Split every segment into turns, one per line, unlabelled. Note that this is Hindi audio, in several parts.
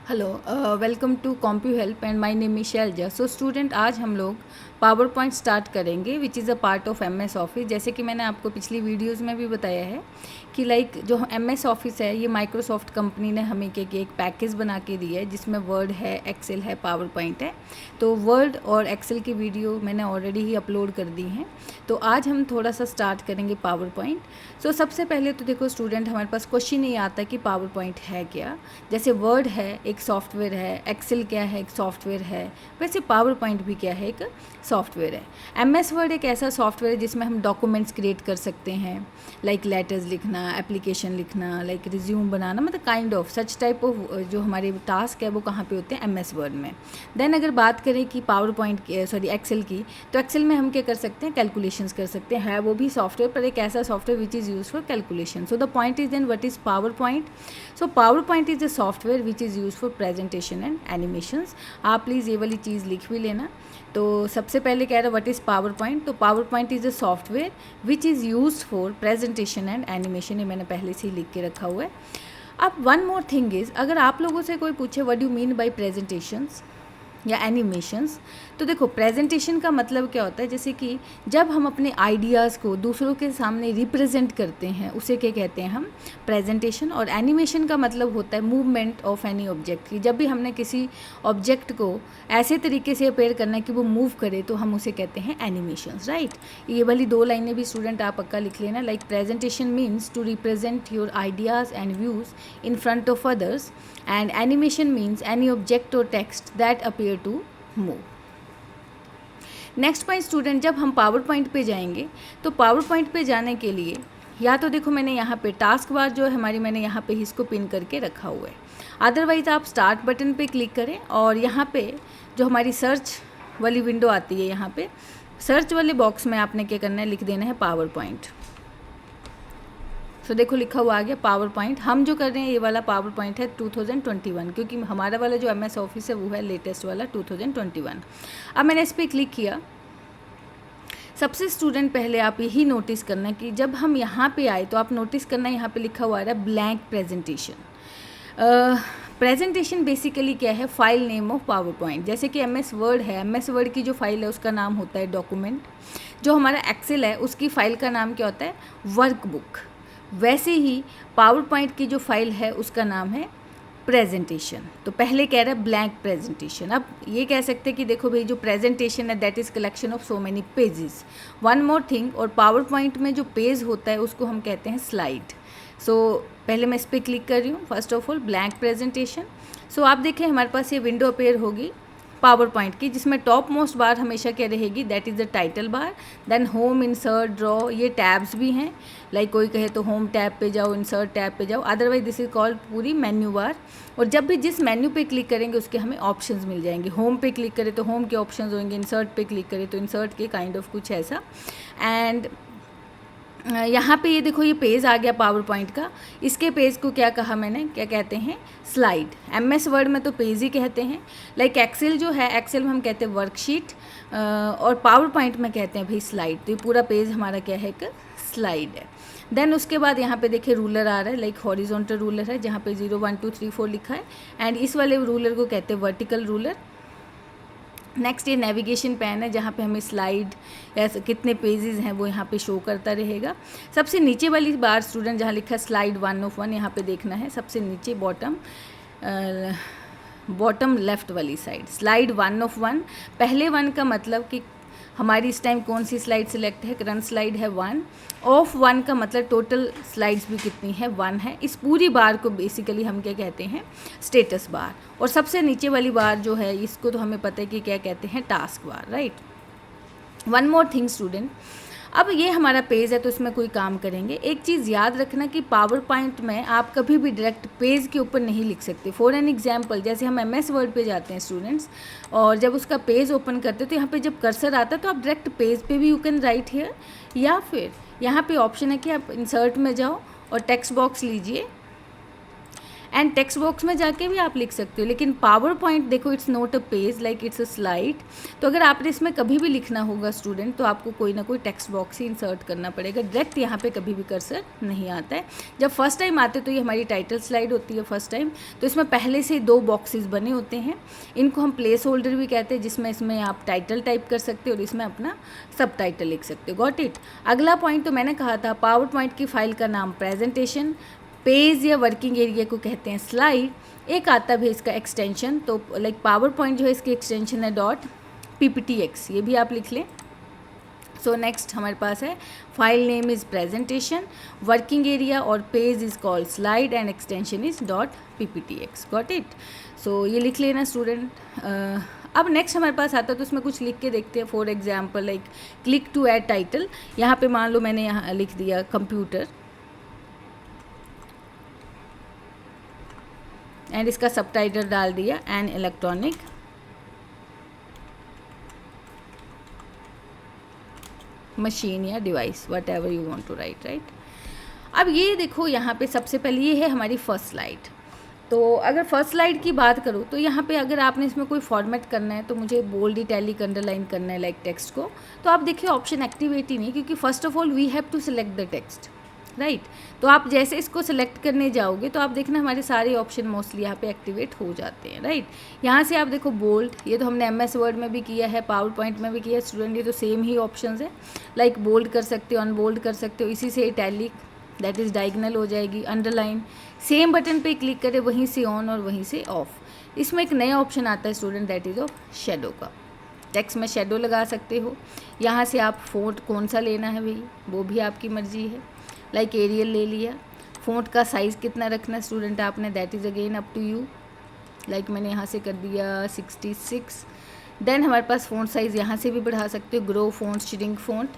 Hello, welcome to Compu Help and my name is Shailaja. So student, आज हम लोग पावर पॉइंट स्टार्ट करेंगे which is a part of MS Office. जैसे कि मैंने आपको पिछली वीडियोस में भी बताया है कि लाइक जो एमएस ऑफिस है ये माइक्रोसॉफ्ट कंपनी ने हमें एक पैकेज बना के दिया है जिसमें वर्ड है, एक्सेल है, पावर पॉइंट है। तो वर्ड और एक्सेल की वीडियो मैंने ऑलरेडी ही अपलोड कर दी हैं। तो आज हम थोड़ा सा स्टार्ट करेंगे पावर पॉइंट। सो सबसे पहले तो देखो स्टूडेंट, हमारे पास क्वेश्चन ही आता कि पावर पॉइंट है क्या। जैसे वर्ड है एक सॉफ्टवेयर है, एक्सेल क्या है एक सॉफ्टवेयर है, वैसे पावर पॉइंट भी क्या है एक सॉफ्टवेयर है। एमएस वर्ड एक ऐसा सॉफ्टवेयर है जिसमें हम डॉक्यूमेंट्स क्रिएट कर सकते हैं, लाइक लेटर्स लिखना, एप्लीकेशन लिखना, लाइक रिज्यूम बनाना, मतलब kind of such type of जो हमारे टास्क है वो कहाँ पे होते हैं, एमएस वर्ड में। देन अगर बात करें कि पावर पॉइंट एक्सेल की, तो एक्सेल में हम क्या कर सकते हैं, कैलकुलेशंस कर सकते हैं। है वो भी सॉफ्टवेयर पर एक ऐसा software which is use for calculation. So the point is then what is PowerPoint. So PowerPoint is a software which is use for presentation and animations. आप प्लीज़ ये वाली चीज़ लिख भी लेना। तो सबसे पहले कह रहा है व्हाट इज़ पावर पॉइंट। तो power point is a software which is use for presentation and animation. ये मैंने पहले से ही लिख के रखा हुआ है। अब वन मोर थिंग इज़, अगर आप लोगों से कोई पूछे what do mean by presentations या एनिमेशंस, तो देखो प्रेजेंटेशन का मतलब क्या होता है, जैसे कि जब हम अपने आइडियाज़ को दूसरों के सामने रिप्रेजेंट करते हैं उसे क्या कहते हैं हम, प्रेजेंटेशन। और एनिमेशन का मतलब होता है मूवमेंट ऑफ एनी ऑब्जेक्ट की। जब भी हमने किसी ऑब्जेक्ट को ऐसे तरीके से अपेयर करना है कि वो मूव करे तो हम उसे कहते हैं एनिमेशंस, राइट। ये वाली दो लाइनें भी स्टूडेंट आप पक्का लिख लेना, like presentation means to represent your ideas and views in front of others, and animation means any object or text that appear to move. Next point student, जब हम पावर पॉइंट पे जाएंगे तो पावर पॉइंट पे जाने के लिए या तो देखो मैंने यहाँ पे टास्क बार जो है हमारी, मैंने यहाँ पे इसको पिन करके रखा हुआ है। अदरवाइज़ आप स्टार्ट बटन पे क्लिक करें और यहाँ पे जो हमारी सर्च वाली विंडो आती है, यहाँ पे सर्च वाले बॉक्स में आपने क्या करना है, लिख देना है पावर पॉइंट। सो देखो लिखा हुआ आ गया पावर पॉइंट। हम जो कर रहे हैं ये वाला पावर पॉइंट है 2021, क्योंकि हमारा वाला जो एमएस ऑफिस है वो है लेटेस्ट वाला 2021। अब मैंने इस पर क्लिक किया। सबसे स्टूडेंट पहले आप यही नोटिस करना कि जब हम यहाँ पे आए तो आप नोटिस करना यहाँ पे लिखा हुआ आ रहा है ब्लैंक प्रेजेंटेशन। प्रेजेंटेशन बेसिकली क्या है, file name of power point. जैसे कि एमएस वर्ड है, एमएस वर्ड की जो फाइल है उसका नाम होता है डॉक्यूमेंट। जो हमारा एक्सेल है उसकी फ़ाइल का नाम क्या होता है, वर्कबुक। वैसे ही पावर पॉइंट की जो फाइल है उसका नाम है प्रेजेंटेशन। तो पहले कह रहा है ब्लैंक प्रेजेंटेशन। अब ये कह सकते हैं कि देखो भाई जो प्रेजेंटेशन है that is collection of so many pages. One more thing, और पावर पॉइंट में जो पेज होता है उसको हम कहते हैं स्लाइड। सो पहले मैं इस पर क्लिक कर रही हूँ, first of all blank presentation. So आप देखें हमारे पास ये विंडो अपेयर होगी पावर पॉइंट की, जिसमें टॉप मोस्ट बार हमेशा क्या रहेगी, that is the title bar. Then home, insert, draw, ये टैब्स भी हैं। लाइक कोई कहे तो होम टैब पे जाओ, इंसर्ट टैब पे जाओ, अदरवाइज दिस इज कॉल्ड पूरी मेन्यू बार। और जब भी जिस मेन्यू पे क्लिक करेंगे उसके हमें ऑप्शंस मिल जाएंगे। होम पे क्लिक करें तो होम के ऑप्शंस होंगे, इंसर्ट पे क्लिक करें तो इंसर्ट के, काइंड ऑफ कुछ ऐसा। एंड यहाँ पे ये देखो ये पेज आ गया पावर पॉइंट का। इसके पेज को क्या कहा मैंने, क्या कहते हैं, स्लाइड। एमएस वर्ड में तो पेज ही कहते हैं। लाइक एक्सेल जो है, एक्सेल में हम कहते हैं वर्कशीट, और पावर पॉइंट में कहते हैं भाई स्लाइड। तो ये पूरा पेज हमारा क्या है, एक स्लाइड है। देन उसके बाद यहाँ पे देखिए रूलर आ रहा है, लाइक हॉरिजॉन्टल रूलर है जहाँ पे 0 1 2 3 4 लिखा है, एंड इस वाले रूलर को कहते हैं वर्टिकल रूलर। नेक्स्ट ये नेविगेशन पैन है जहाँ पे हमें स्लाइड या कितने पेजेस हैं वो यहाँ पे शो करता रहेगा। सबसे नीचे वाली बार स्टूडेंट जहाँ लिखा है स्लाइड 1 of 1, यहाँ पे देखना है सबसे नीचे बॉटम लेफ्ट वाली साइड, स्लाइड 1 of 1। पहले 1 का मतलब कि हमारी इस टाइम कौन सी स्लाइड सिलेक्ट है, करंट स्लाइड है 1। ऑफ 1 का मतलब टोटल स्लाइड्स भी कितनी है, 1 है। इस पूरी बार को बेसिकली हम क्या कहते हैं, स्टेटस बार। और सबसे नीचे वाली बार जो है इसको तो हमें पता है कि क्या कहते हैं, task bar, right. One more thing student, अब ये हमारा पेज है तो इसमें कोई काम करेंगे। एक चीज़ याद रखना कि पावर पॉइंट में आप कभी भी डायरेक्ट पेज के ऊपर नहीं लिख सकते। फॉर एन एग्जांपल, जैसे हम एमएस वर्ड पे जाते हैं स्टूडेंट्स, और जब उसका पेज ओपन करते हैं तो यहाँ पे जब कर्सर आता है तो आप डायरेक्ट पेज पे भी यू कैन राइट हियर, या फिर यहाँ पे ऑप्शन है कि आप इंसर्ट में जाओ और टेक्स्ट बॉक्स लीजिए, एंड टेक्स्ट बॉक्स में जाके भी आप लिख सकते हो, लेकिन पावर पॉइंट देखो it's not a page, like it's a slide. तो अगर आपने इसमें कभी भी लिखना होगा स्टूडेंट, तो आपको कोई ना कोई टेक्स्ट बॉक्स ही इंसर्ट करना पड़ेगा, डायरेक्ट यहाँ पे कभी भी कर्सर नहीं आता है। जब फर्स्ट टाइम आते तो ये हमारी टाइटल स्लाइड होती है फर्स्ट टाइम, तो इसमें पहले से 2 बॉक्सेस बने होते हैं, इनको हम प्लेस होल्डर भी कहते हैं, जिसमें इसमें आप टाइटल टाइप कर सकते हो और इसमें अपना सब टाइटल लिख सकते हो। Got it. अगला पॉइंट तो मैंने कहा था, पावर पॉइंट की फाइल का नाम प्रेजेंटेशन, पेज या वर्किंग एरिया को कहते हैं स्लाइड। एक आता भी इसका एक्सटेंशन, तो लाइक पावर पॉइंट जो है इसकी एक्सटेंशन है .pptx, ये भी आप लिख लें। सो नेक्स्ट हमारे पास है file name is presentation, working area और page is called slide and extension is .pptx। Got it. So ये लिख लेना स्टूडेंट। अब नेक्स्ट हमारे पास आता है तो उसमें कुछ लिख के देखते हैं। For example like click to add title, यहाँ पे मान लो मैंने यहाँ लिख दिया कंप्यूटर एंड इसका सबटाइटल डाल दिया एन इलेक्ट्रॉनिक मशीन या device, whatever you want to write, right. अब ये देखो यहाँ पे सबसे पहले ये है हमारी फर्स्ट स्लाइड। तो अगर फर्स्ट स्लाइड की बात करूँ तो यहाँ पे अगर आपने इसमें कोई फॉर्मेट करना है, तो मुझे बोल्ड इटैलिक अंडरलाइन करना है लाइक टेक्स्ट को, तो आप देखिए ऑप्शन एक्टिवेट ही नहीं, क्योंकि first of all we have to select the text, right. तो आप जैसे इसको सिलेक्ट करने जाओगे तो आप देखना हमारे सारे ऑप्शन मोस्टली यहाँ पे एक्टिवेट हो जाते हैं, राइट। यहाँ से आप देखो बोल्ड, ये तो हमने MS वर्ड में भी किया है, पावर पॉइंट में भी किया है स्टूडेंट, ये तो सेम ही ऑप्शंस है। लाइक बोल्ड कर सकते हो, अनबोल्ड कर सकते हो, इसी से इटैलिक दैट इज़ डायगनल हो जाएगी, अंडरलाइन सेम बटन पे क्लिक करें, वहीं से ऑन और वहीं से ऑफ। इसमें एक नया ऑप्शन आता है student, that is of shadow का। टेक्स्ट में शेडो लगा सकते हो। यहाँ से आप फ़ॉन्ट कौन सा लेना है भाई, वो भी आपकी मर्जी है। लाइक एरियल ले लिया। फ़ॉन्ट का साइज़ कितना रखना है स्टूडेंट आपने, that is again up to you. Like मैंने यहाँ से कर दिया 66। देन हमारे पास फ़ॉन्ट साइज़ यहाँ से भी बढ़ा सकते हो, grow font, shrink font.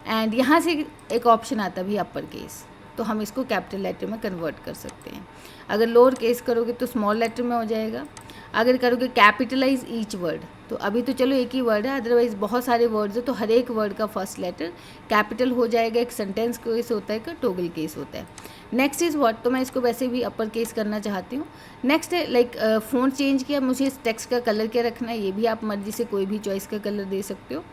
And यहाँ से एक ऑप्शन आता है भी अपर केस, तो हम इसको कैपिटल लेटर में कन्वर्ट कर सकते हैं। अगर लोअर केस करोगे तो स्मॉल लेटर में हो जाएगा। अगर करोगे कैपिटलाइज ईच वर्ड, तो अभी तो चलो एक ही वर्ड है, अदरवाइज बहुत सारे वर्ड्स है, तो हर एक वर्ड का फर्स्ट लेटर कैपिटल हो जाएगा। एक सेंटेंस केस होता है, एक टोगल केस होता है। नेक्स्ट इज़ व्हाट, तो मैं इसको वैसे भी अपर केस करना चाहती हूँ। नेक्स्ट है लाइक फ़ॉन्ट चेंज किया, मुझे इस टेक्स्ट का कलर क्या रखना है, ये भी आप मर्जी से कोई भी चॉइस का कलर दे सकते हो।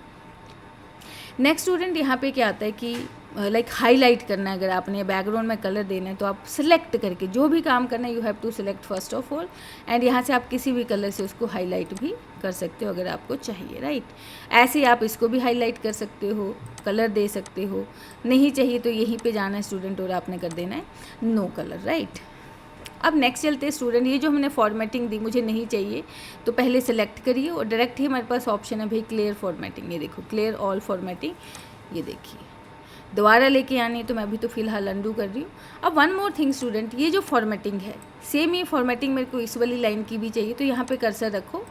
नेक्स्ट स्टूडेंट यहाँ पे क्या आता है कि लाइक हाईलाइट करना है, अगर आपने बैकग्राउंड में कलर देना है तो आप सिलेक्ट करके जो भी काम करना है, you have to select first of all, and यहाँ से आप किसी भी कलर से उसको हाईलाइट भी कर सकते हो अगर आपको चाहिए, राइट। ऐसे ही आप इसको भी हाईलाइट कर सकते हो, कलर दे सकते हो। नहीं चाहिए तो यहीं पे जाना है स्टूडेंट और आपने कर देना है नो कलर, राइट। अब नेक्स्ट चलते हैं स्टूडेंट, ये जो हमने फॉर्मेटिंग दी मुझे नहीं चाहिए, तो पहले सेलेक्ट करिए और डायरेक्ट ही हमारे पास ऑप्शन है भाई क्लियर फॉर्मेटिंग। ये देखो क्लियर ऑल फॉर्मेटिंग, ये देखिए दोबारा लेके आनी है, तो मैं अभी तो फिलहाल अंडू कर रही हूँ। अब वन मोर थिंग स्टूडेंट, ये जो फॉर्मेटिंग है सेम ये फॉर्मेटिंग मेरे को इस वाली लाइन की भी चाहिए, तो यहाँ पे कर्सर रखो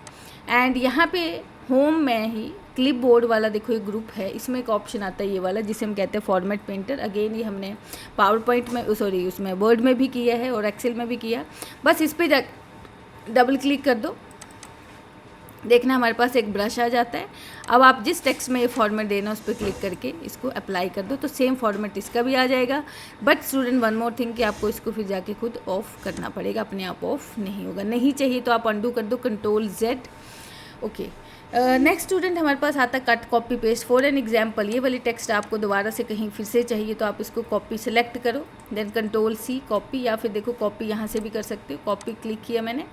एंड यहाँ पे होम में ही क्लिप बोर्ड वाला देखो एक ग्रुप है, इसमें एक ऑप्शन आता है ये वाला जिसे हम कहते हैं फॉर्मेट पेंटर। अगेन ये हमने पावर पॉइंट में सॉरी उसमें वर्ड में भी किया है और एक्सेल में भी किया। बस इस पर डबल क्लिक कर दो, देखना हमारे पास एक ब्रश आ जाता है। अब आप जिस टेक्स्ट में ये फॉर्मेट देना उस पर क्लिक करके इसको अप्लाई कर दो, तो सेम फॉर्मेट इसका भी आ जाएगा। But student one more thing कि आपको इसको फिर जाके खुद ऑफ करना पड़ेगा, अपने आप ऑफ नहीं होगा। नहीं चाहिए तो आप अंडू कर दो, Ctrl+Z। ओके नेक्स्ट स्टूडेंट हमारे पास आता है cut copy paste. For an example ये वाली टेक्स्ट आपको दोबारा से कहीं फिर से चाहिए, तो आप इसको कॉपी सेलेक्ट करो, देन Ctrl+C कॉपी, या फिर देखो कॉपी यहाँ से भी कर सकते हो। कॉपी क्लिक किया मैंने,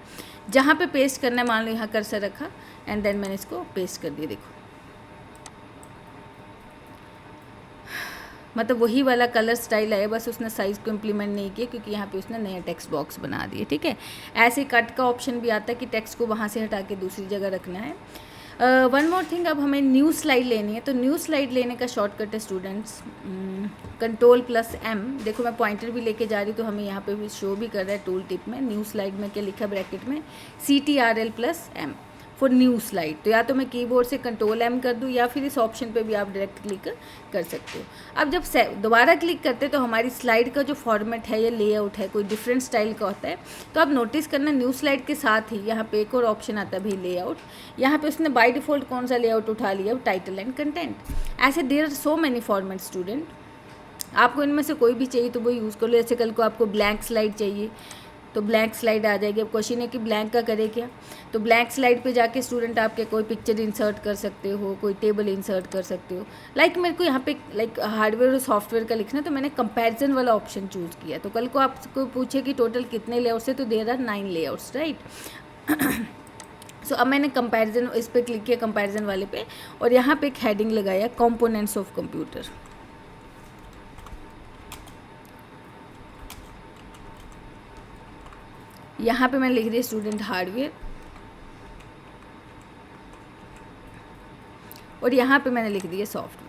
जहाँ पे पेस्ट करना है मान लो यहाँ कर्सर रखा एंड देन मैंने इसको पेस्ट कर दिया। देखो मतलब वही वाला कलर स्टाइल आया, बस उसने साइज़ को इम्प्लीमेंट नहीं किया क्योंकि यहाँ पे उसने नया टेक्स्ट बॉक्स बना दिया, ठीक है। ऐसे कट का ऑप्शन भी आता है कि टेक्स्ट को वहाँ से हटा के दूसरी जगह रखना है। वन मोर थिंग, अब हमें न्यू स्लाइड लेनी है, तो न्यू स्लाइड लेने का शॉर्टकट है स्टूडेंट्स Ctrl+M। देखो मैं पॉइंटर भी लेके जा रही हूँ तो हमें यहाँ पे भी शो भी कर रहा है टूल टिप में। न्यू स्लाइड में क्या लिखा है ब्रैकेट में, Ctrl+M फॉर न्यू स्लाइड। तो या तो मैं कीबोर्ड से Ctrl+M कर दूँ या फिर इस ऑप्शन पे भी आप डायरेक्ट क्लिक कर सकते हो। अब जब दोबारा क्लिक करते तो हमारी स्लाइड का जो फॉर्मेट है या लेआउट है कोई डिफरेंट स्टाइल का होता है, तो आप नोटिस करना न्यू स्लाइड के साथ ही यहाँ पे एक और ऑप्शन आता है भाई लेआउट। यहाँ पे उसने बाय डिफ़ॉल्ट कौन सा लेआउट उठा लिया, टाइटल एंड कंटेंट। ऐसे there are so many format student, आपको इनमें से कोई भी चाहिए तो वो यूज़ कर लो। जैसे कल को आपको ब्लैंक स्लाइड चाहिए तो ब्लैंक स्लाइड आ जाएगी। अब क्वेश्चन है कि ब्लैंक का करे क्या, तो ब्लैंक स्लाइड पे जाके स्टूडेंट आपके कोई पिक्चर इंसर्ट कर सकते हो, कोई टेबल इंसर्ट कर सकते हो। मेरे को यहाँ पे हार्डवेयर और सॉफ्टवेयर का लिखना, तो मैंने कंपैरिजन वाला ऑप्शन चूज़ किया। तो कल को आपको पूछे कि टोटल कितने लेआउट्स है, तो देयर आर 9 लेआउट्स, राइट। सो अब मैंने कंपैरिजन इस पर क्लिक किया, कंपैरिजन वाले पे, और यहाँ पे एक हेडिंग लगाया कंपोनेंट्स ऑफ कंप्यूटर। यहाँ पे मैंने लिख दिया स्टूडेंट हार्डवेयर, और यहाँ पे मैंने लिख दिया सॉफ्टवेयर।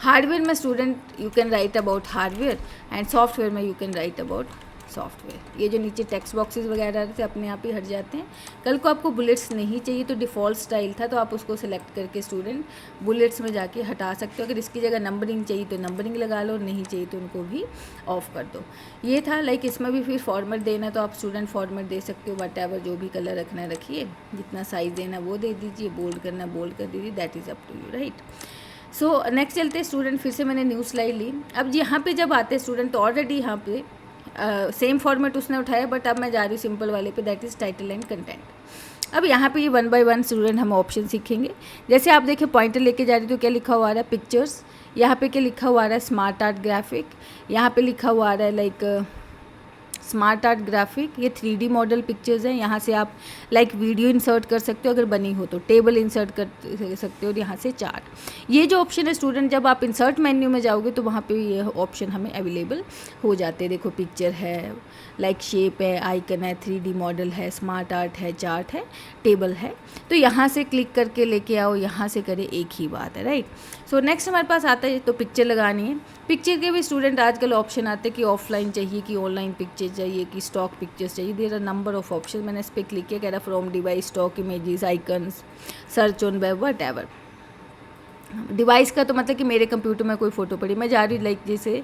हार्डवेयर में student you can write about hardware, and software में you can write about software. ये जो नीचे टेक्स्ट बॉक्सेस वगैरह थे अपने आप ही हट जाते हैं। कल को आपको बुलेट्स नहीं चाहिए तो डिफ़ॉल्ट स्टाइल था, तो आप उसको सिलेक्ट करके स्टूडेंट बुलेट्स में जाके हटा सकते हो। अगर इसकी जगह नंबरिंग चाहिए तो नंबरिंग लगा लो, नहीं चाहिए तो उनको भी ऑफ कर दो। ये था इसमें भी फिर फॉर्मेट देना, तो आप स्टूडेंट फॉर्मेट दे सकते हो, वट एवर जो भी कलर रखना रखिए, जितना साइज़ देना वो दे दीजिए, बोल्ड करना बोल्ड कर दीजिए, that is up to you, right. So next चलते हैं स्टूडेंट, फिर से मैंने न्यू स्लाइड ली। अब यहाँ पे जब आते हैं स्टूडेंट, तो ऑलरेडी यहाँ पे सेम फॉर्मेट उसने उठाया, बट अब मैं जा रही हूँ सिंपल वाले पे, that is title and content. अब यहाँ पे ये 1 बाय 1 स्टूडेंट हम ऑप्शन सीखेंगे। जैसे आप देखिए पॉइंटर लेके जा रही तो क्या लिखा हुआ आ रहा है, पिक्चर्स। यहाँ पे क्या लिखा हुआ आ रहा है, स्मार्ट आर्ट ग्राफिक। यहाँ पे लिखा हुआ आ रहा है स्मार्ट आर्ट ग्राफिक। ये 3D मॉडल पिक्चर्स हैं। यहाँ से आप वीडियो इंसर्ट कर सकते हो, अगर बनी हो तो टेबल इंसर्ट कर सकते हो, और यहाँ से चार्ट। ये जो ऑप्शन है स्टूडेंट, जब आप इंसर्ट मेन्यू में जाओगे तो वहाँ पे ये ऑप्शन हमें अवेलेबल हो जाते हैं। देखो पिक्चर है, शेप है, आइकन है, 3D मॉडल है, स्मार्ट आर्ट है, चार्ट है, टेबल है। तो यहाँ से क्लिक करके लेके आओ, यहाँ से करें, एक ही बात है, राइट। सो नेक्स्ट हमारे पास आता है, तो पिक्चर लगानी है। पिक्चर के भी स्टूडेंट आजकल ऑप्शन आते हैं कि ऑफलाइन चाहिए कि ऑनलाइन पिक्चर चाहिए कि स्टॉक पिक्चर्स चाहिए। There are number of option. मैंने इस पर क्लिक किया, कह रहा from device, stock images, icons, search on web, whatever. Device का तो मतलब कि मेरे कंप्यूटर में कोई फ़ोटो पड़ी, मैं जा रही जैसे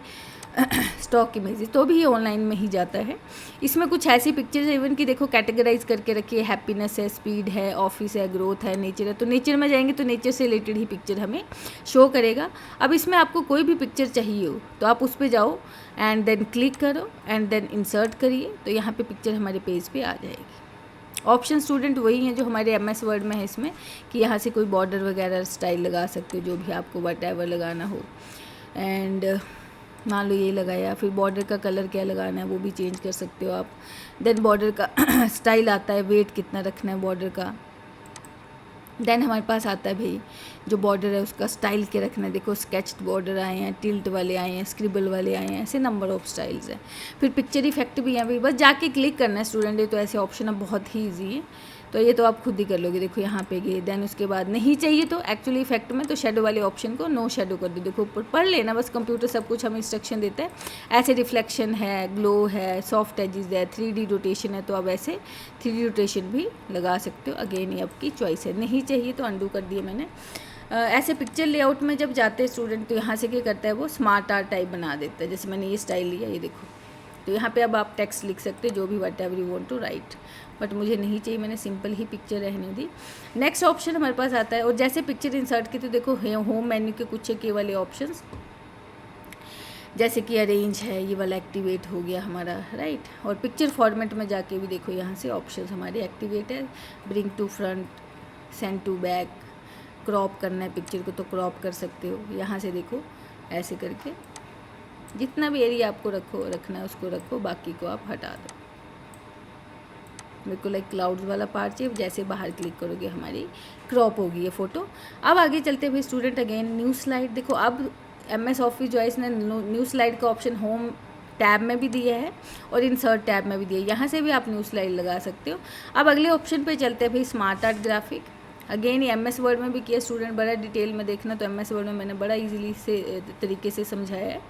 स्टॉक इमेजेस, तो भी ये ऑनलाइन में ही जाता है। इसमें कुछ ऐसी पिक्चर्स इवन कि देखो कैटेगराइज करके रखी है, हैप्पीनेस है, स्पीड है, ऑफिस है, ग्रोथ है, नेचर है। तो नेचर में जाएंगे तो नेचर से रिलेटेड ही पिक्चर हमें शो करेगा। अब इसमें आपको कोई भी पिक्चर चाहिए हो तो आप उस पर जाओ एंड देन क्लिक करो एंड देन इंसर्ट करिए, तो यहाँ पे पिक्चर हमारे पेज पे आ जाएगी। ऑप्शन स्टूडेंट वही हैं जो हमारे MS वर्ड में है इसमें, कि यहाँ से कोई बॉर्डर वगैरह स्टाइल लगा सकते हो, जो भी आपको वट एवर लगाना हो। एंड मान लो ये लगाया, फिर बॉर्डर का कलर क्या लगाना है वो भी चेंज कर सकते हो आप। देन बॉर्डर का स्टाइल आता है, वेट कितना रखना है बॉर्डर का। देन हमारे पास आता है भाई जो बॉर्डर है उसका स्टाइल के रखना है। देखो स्केच्ड बॉर्डर आए हैं, टिल्ट वाले आए हैं, स्क्रिबल वाले आए हैं, ऐसे नंबर ऑफ स्टाइल्स हैं। फिर पिक्चर इफेक्ट भी हैं भाई, बस जाके क्लिक करना है स्टूडेंट। ये तो ऐसे ऑप्शन अब बहुत ही ईजी है, तो ये तो आप खुद ही कर लोगे। देखो यहाँ पे गए, देन उसके बाद नहीं चाहिए तो एक्चुअली इफेक्ट में तो शेडो वाले ऑप्शन को नो शेडो कर दो। देखो ऊपर पढ़ लेना बस, कंप्यूटर सब कुछ हमें इंस्ट्रक्शन देता है। ऐसे रिफ्लेक्शन है, ग्लो है, सॉफ्ट एजेस है, 3D रोटेशन है, तो अब ऐसे 3D रोटेशन भी लगा सकते हो। अगेन ये आपकी चॉइस है, नहीं चाहिए तो अंडू कर दिया मैंने। ऐसे पिक्चर लेआउट में जब जाते हैं स्टूडेंट तो यहाँ से क्या करता है वो स्मार्ट आर्ट टाइप बना देता है। जैसे मैंने ये स्टाइल लिया, ये देखो, तो यहाँ पे अब आप टेक्स्ट लिख सकते हो जो भी whatever you want to write, but मुझे नहीं चाहिए, मैंने सिंपल ही पिक्चर रहने दी। नेक्स्ट ऑप्शन हमारे पास आता है, और जैसे पिक्चर इंसर्ट की तो देखो होम मेन्यू के कुछ के वाले ऑप्शंस, जैसे कि अरेंज है, ये वाला एक्टिवेट हो गया हमारा, राइट। और पिक्चर फॉर्मेट में जाके भी देखो यहाँ से ऑप्शंस हमारे एक्टिवेट है। Bring to front, send to back, crop करना है पिक्चर को तो क्रॉप कर सकते हो। यहाँ से देखो ऐसे करके जितना भी एरिया आपको रखना है उसको रखो, बाकी को आप हटा दो। मेरे को क्लाउड्स वाला पार्ट चाहिए, जैसे बाहर क्लिक करोगे हमारी क्रॉप होगी ये फ़ोटो। अब आगे चलते हुए स्टूडेंट अगेन न्यू स्लाइड। देखो अब MS ऑफिस जो है इसने न्यू स्लाइड का ऑप्शन होम टैब में भी दिया है और इंसर्ट टैब में भी दिया है, यहाँ से भी आप न्यू स्लाइड लगा सकते हो। अब अगले ऑप्शन पे चलते हैं भाई, स्मार्ट आर्ट ग्राफिक। अगेन ये MS वर्ड में भी किया स्टूडेंट, बड़ा डिटेल में देखना तो MS वर्ड में मैंने बड़ा इजीली से तरीके से समझाया है।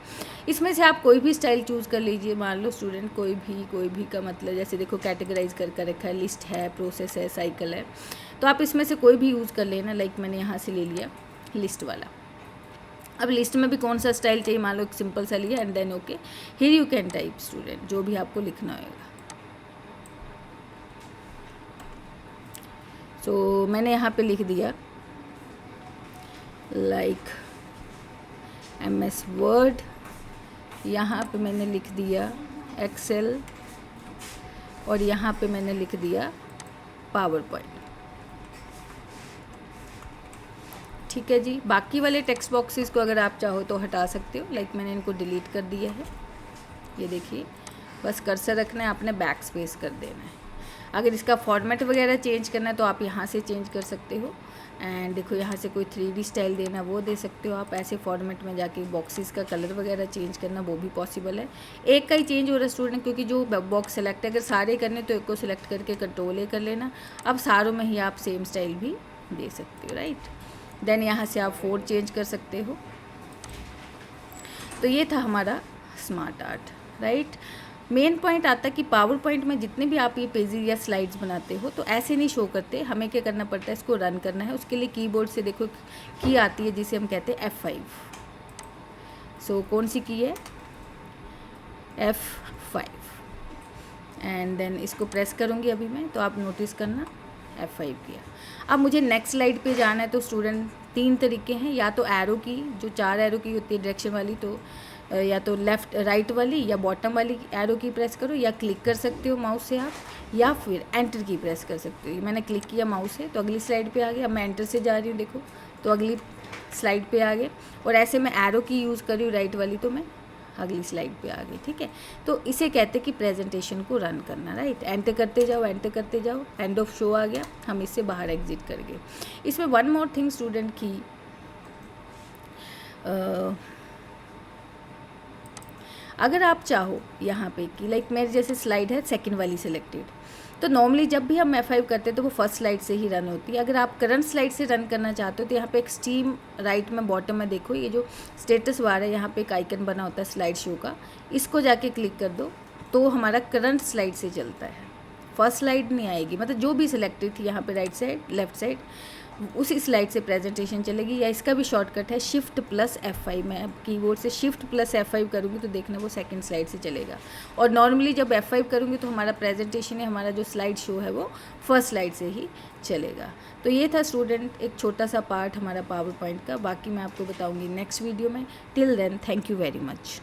इसमें से आप कोई भी स्टाइल चूज़ कर लीजिए। मान लो स्टूडेंट कोई भी का मतलब, जैसे देखो कैटेगराइज कर रखा है, लिस्ट है, प्रोसेस है, साइकिल है, तो आप इसमें से कोई भी यूज़ कर लेना। मैंने यहाँ से ले लिया लिस्ट वाला। अब लिस्ट में भी कौन सा स्टाइल चाहिए, मान लो एक सिंपल सा लिया and then okay, here you can type student जो भी आपको लिखना होगा। तो मैंने यहाँ पे लिख दिया MS वर्ड, यहाँ पे मैंने लिख दिया एक्सेल और यहाँ पे मैंने लिख दिया पावर पॉइंट। ठीक है जी। बाकी वाले टेक्स्ट बॉक्सेस को अगर आप चाहो तो हटा सकते हो, लाइक मैंने इनको डिलीट कर दिया है। ये देखिए, बस कर्सर रखना है, आपने बैक स्पेस कर देना है। अगर इसका फॉर्मेट वगैरह चेंज करना है तो आप यहाँ से चेंज कर सकते हो। एंड देखो यहाँ से कोई 3D स्टाइल देना वो दे सकते हो आप। ऐसे फॉर्मेट में जाके बॉक्सेस का कलर वगैरह चेंज करना वो भी पॉसिबल है। एक का ही चेंज हो रहा है स्टूडेंट, क्योंकि जो बॉक्स सेलेक्ट है, अगर सारे करने तो एक को सिलेक्ट करके कंट्रोल कर लेना। अब सारों में ही आप सेम स्टाइल भी दे सकते हो, राइट। देन यहाँ से आप 4 चेंज कर सकते हो। तो ये था हमारा smart art, right. Main point आता है कि पावर पॉइंट में जितने भी आप ये पेजेस या स्लाइड्स बनाते हो तो ऐसे नहीं शो करते, हमें क्या करना पड़ता है, इसको रन करना है। उसके लिए कीबोर्ड से देखो की आती है जिसे हम कहते हैं F5। सो कौन सी की है, F5। एंड देन इसको प्रेस करूँगी अभी मैं, तो आप नोटिस करना F5 किया। अब मुझे नेक्स्ट स्लाइड पे जाना है, तो स्टूडेंट 3 तरीके हैं, या तो एरो की, जो 4 एरो की होती है डायरेक्शन वाली, तो या तो लेफ़्ट राइट वाली या बॉटम वाली एरो की प्रेस करो, या क्लिक कर सकते हो माउस से आप, या फिर एंटर की प्रेस कर सकते हो। मैंने क्लिक किया माउस से तो अगली स्लाइड पे आ गया। अब मैं एंटर से जा रही हूँ, देखो तो अगली स्लाइड पे आ गए। और ऐसे मैं एरो की यूज़ कर रही हूँ राइट वाली, तो मैं अगली स्लाइड पे आ गई। ठीक है, तो इसे कहते हैं कि प्रेजेंटेशन को रन करना, राइट। एंटर करते जाओ, एंटर करते जाओ, एंड ऑफ शो आ गया, हम इससे बाहर एग्जिट कर गए। इसमें वन मोर थिंग स्टूडेंट की, अगर आप चाहो यहाँ पे कि लाइक मेरे जैसे स्लाइड है सेकंड वाली सिलेक्टेड, तो नॉर्मली जब भी हम F5 करते हैं तो वो फर्स्ट स्लाइड से ही रन होती है। अगर आप करंट स्लाइड से रन करना चाहते हो तो यहाँ पे एक स्ट्रीम राइट में बॉटम में देखो, ये जो स्टेटस बार है यहाँ पे एक आइकन बना होता है स्लाइड शो का, इसको जाके क्लिक कर दो तो हमारा करंट स्लाइड से चलता है, फर्स्ट स्लाइड नहीं आएगी। मतलब जो भी सिलेक्टेड थी यहाँ पे राइट साइड लेफ्ट साइड, उसी स्लाइड से प्रेजेंटेशन चलेगी। या इसका भी शॉर्टकट है Shift+F5। मैं अब कीबोर्ड से Shift+F5 करूँगी तो देखना वो सेकंड स्लाइड से चलेगा। और नॉर्मली जब F5 करूँगी तो हमारा प्रेजेंटेशन है, हमारा जो स्लाइड शो है वो फर्स्ट स्लाइड से ही चलेगा। तो ये था स्टूडेंट एक छोटा सा पार्ट हमारा पावर पॉइंट का। बाकी मैं आपको बताऊँगी नेक्स्ट वीडियो में। Till then, thank you very much.